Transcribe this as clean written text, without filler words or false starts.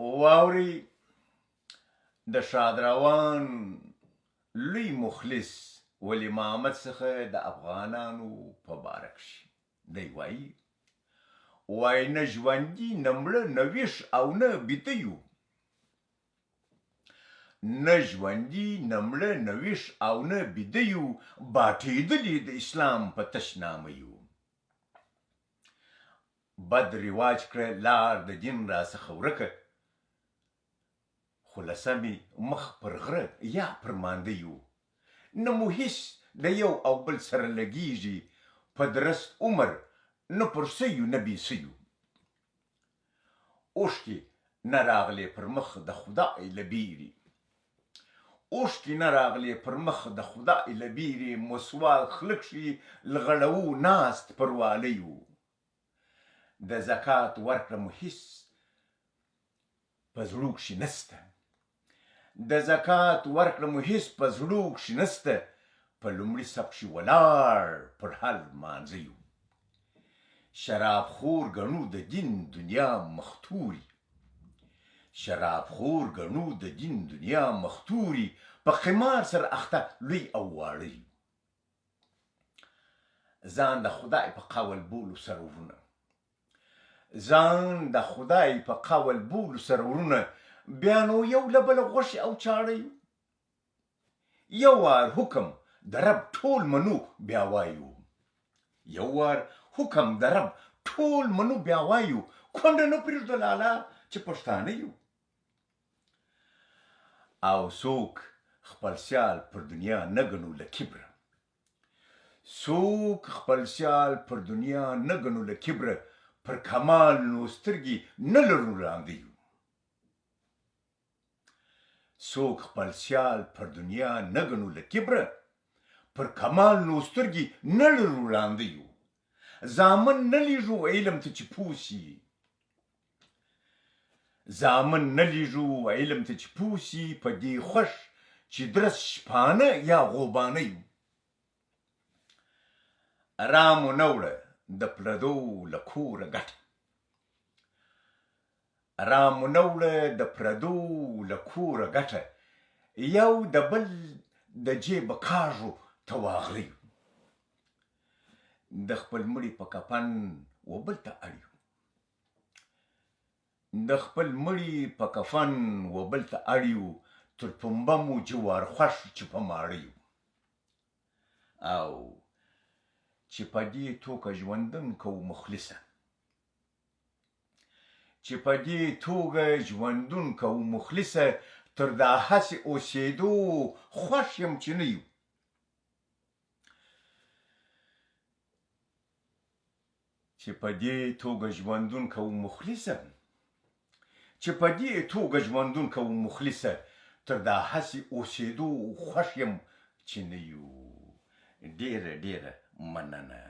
واوري د شادروان لوی مخلص ولی محمد څخه د افغانانو په باره کښې دی وایي نه ژوندي نه مړه نه ویښ او نه بیده یو، نه ژوندي نه مړه نه ویښ او نه بیده یو، باټېدلي د اسلام په تشنامه یو. بد رواج کړه لار د دین راڅخه ورکه، خلاصه مې مخ پر غره یا پر مانده یو. نه مو هیڅ د یو او بل سره لګېږي، په درست عمر نه پر سیو نه بې سیو. اوښکې نه راغلې پر مخ د خدای له بیرې، اوښکې نه راغلې پر مخ د خدای له بیرې، مسواک خوله کښې لغړوو ناست پر والیو. د زکات ورکړه مو هیڅ په زړو کښې نسته، د زکات ورکړه مو هیڅ په زړو کښې نسته، په لومړي صف کښې ولاړ پر هر لمانځه یو. شراب خور ګڼو د دین دنیا مختوري، شراب خور ګڼو د دین دنیا مختوري، په قمار سره اخته لوی او واړه یو. ځان د خدای په قول بولو سره ورونه، ځان د خدای په قول بولو سره ورونه، بیا نو یو له بله غوښې او چاړه یو. یو وار حکم د رب ټول منو بیا وایو، یو وار حکم د رب ټول منو بیا وایو، کونډه نه پرېږدو لالا چې پښتانه یو. او څوک خپل سیال پر دنیا نه ګڼو له کبره، څوک خپل سیال پر دنیا نه ګڼو له کبره، پر کمال نو سترګې نه لرو ړانده یو. څوک خپل سیال پر دنیا نه ګڼو له کبره، پر کمال نو سترګې نه لرو ړانده یو. زامن نه لیږو علم ته چې پوه سي، زامن نه لیږو علم ته چې پوه سي، په دې خوښ چې درس شپانه یا غوبانه یو. رامو نه وړه د پردو له کوره ګټه، رامو نه وړه د پردو له کوره ګټه، یو د بل د جیبه کاږو ته واغله یو. د خپل مړي په کفن و بل ته اړ یو، د خپل مړي په کفن و بل ته اړ یو، تر پنبه مو جوار خوښ چې په ماړه یو. او چې په دې توګه ژوندون کوو مخلصه، چې په دې توګه ژوندون کوو مخلصه، تر دا هسې اوسېدو خوښ یم چې نه یو. چې په دې توګه ژوندون کوو مخلصه، چې په دې توګه ژوندون کوو مخلصه، تر دا هسې اوسېدو خوښ یم چې نه یو. ډېره ډېره مننه.